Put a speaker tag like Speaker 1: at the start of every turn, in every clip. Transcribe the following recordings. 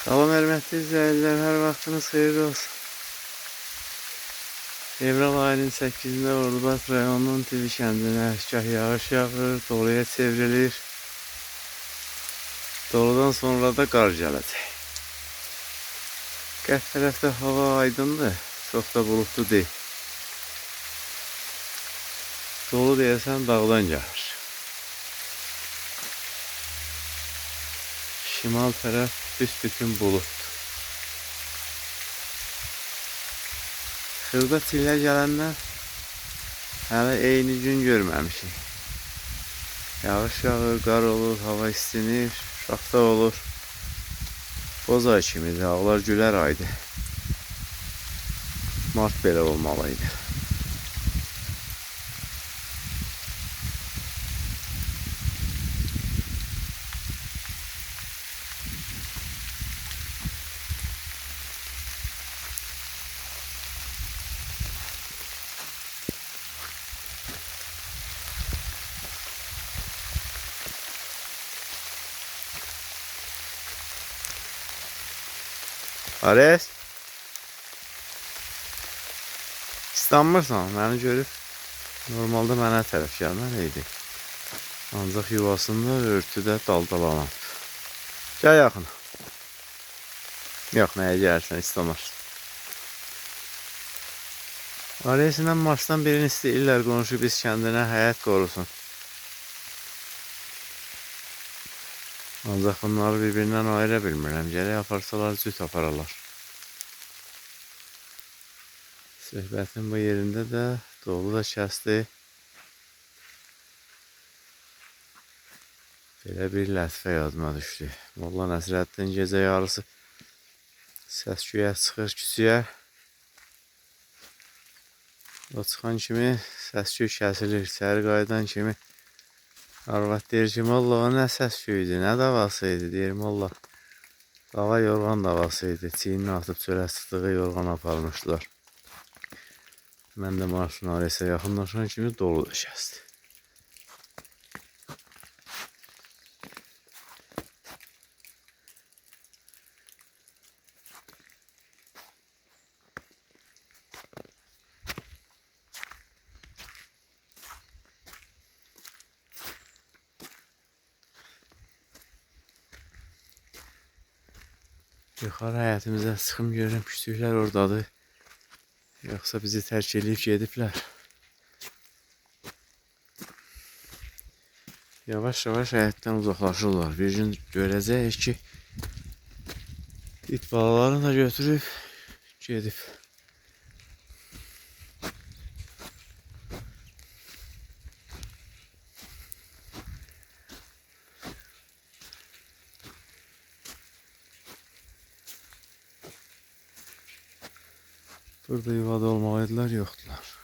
Speaker 1: Salam hörmətli izləyicilər, hər vaxtınız xeyirli olsun. Fevral ayının 8-də Ordubad rayonunun Tivi kəndinə gah yağış yağır, doluya çevrilir. Doludan sonra da qar gələcək. Qərb tərəfdə hava aydındır, çox da bulutlu deyil. Dolu deyəsən dağdan gəlir. Şimal tərəf büsbütün bulut. Xırda çillə gələndən hələ eyni gün görməmişik. Yağış yağır, qar olur, hava istinir, şaxta olur. Boz ay kimidir, ağlar gülər aydı. Mart belə olmalıydı. Ares, İstanmırsan, məni görüb normalda mənə tərəf gəlməliydi. Ancaq yuvasında örtüdə daldalanıb. Gəl yaxın. Yox, nəyə gəlirsən, İstanmır. Aresindən Marsdan birini istəyirlər qonşu biz kəndinə həyət qorusun. Ancaq bunları bir-birindən ayıra bilmirəm. Gələk aparsalar cüt apararlar. Söhbətin bu yerində də dolu da kəsdi. Belə bir lətifə yadıma düşdü. Molla Nəsrəddin gecə yarısı səs-küyə çıxır küçüyə. O çıxan kimi səs-küy kəsilir. İçəri qayıdan kimi arvad deyir ki, molla o nə səs-küydü, nə davası idi? Deyir, molla dava yorğan davası idi. Çiyinini atıb çölə çıxdığı yorğan aparmışdılar. Mən də Marsın Aresə yaxınlaşan kimi dolu da kəsdi. Yuxarı həyətimizə çıxım görürəm, küçüklər oradadır. Yoxsa bizi tərk edib gediblər. Yavaş-yavaş həyətdən uzaqlaşırlar. Bir gün görəcəyik ki, it balalarını da götürüb gedib. Burada yuvada olmalıydılar, yoxdular.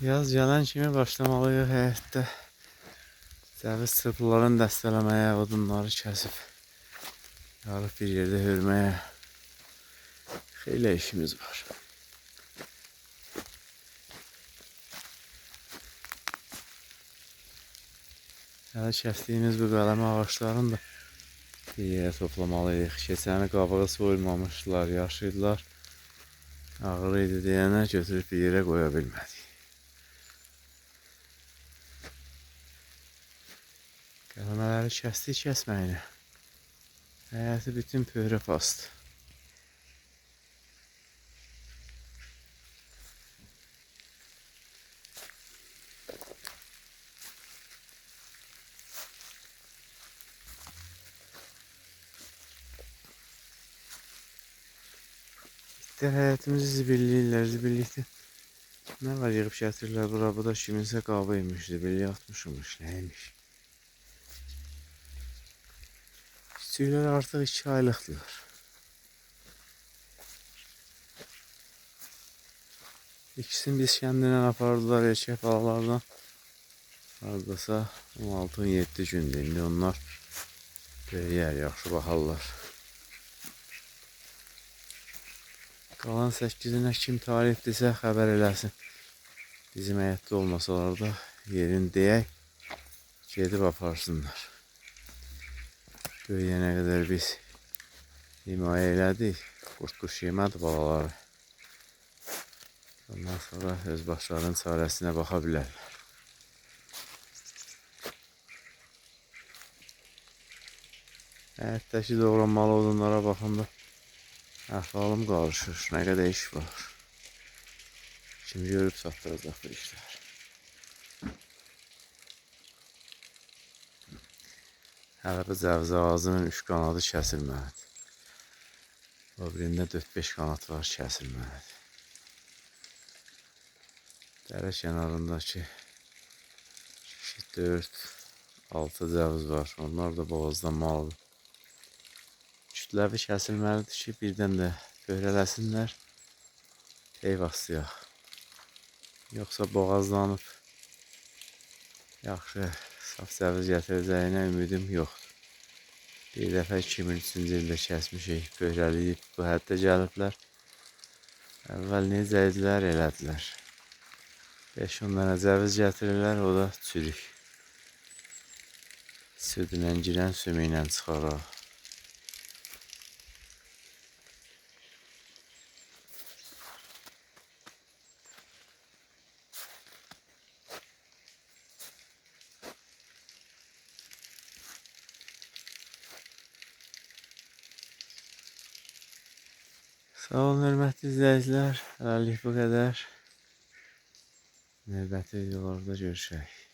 Speaker 1: Yaz gələn kimi başlamalıyıq həyətdə. Cəviz çırpılarını dəstələməyə, odunları kəsib, yarıb bir yerdə hörməyə xeyli işimiz var. Hələ kəsdiyimiz bu qələmə ağaçlarını da bir yerə toplamalıyıq. Keçəni qabığı soyulmamışdılar, yaşıydılar. Ağır idi deyənə götürüb bir yerə qoya bilmədik. Qələmələri kəsdik kəsməyinə. Həyəti bütün pöhrə bastı. İtlər həyətimizi zibilləyirlər, zibillikdə Ne var yığıb gətirirlər bura, bu da kiminsə qabı imişdi, belə atmışmış, nəymiş. Küçüklər artıq 2 aylıqdılar. İkisini biz kendinden apardılar erkek balalardan. Hardasa 16-17 gündür. İndi onlar böyüyər, yaxşı baxarlar. Qalan 8-inə kim talibdirsə xəbər eləsin. Bizim həyətdə olmasalar da yerini deyək, gedib aparsınlar. Böyüyənə qədər biz himayə elədik. Qurt-quş yemədi balaları. Ondan sonra öz başlarının çarəsinə baxa bilərlər. Həyətdəki doğranmalı odunlara baxanda əhvalım qarışır. Nə qədər iş var. Kim görüb satdıracaq bu işlər. Hələ bu cəviz ağacının 3 qanadı kəsilməlidir. O birində 4-5 qanat var, kəsilməlidir. Dərə kənarındakı 4-6 cəviz var. Onlar da boğazlanmalıdır. Kütləvi kəsilməlidir ki, birdən də böyrələsinlər, peyvastıyaq. Yoxsa boğazlanıb, yaxşı, saf cəviz gətirəcəyinə ümidim yoxdur. Bir dəfə 2003-cü ildə kəsmişik, böyrəliyib, bu həddə gəliblər. Əvvəl necə edilər, elədilər. 5-10 dənə cəviz gətirirlər, o da çürük. Südlə girən sümüklə çıxar o. Sağ olun, hörmətli izləyicilər. Hələlik bu qədər. Növbəti videolarda görüşək.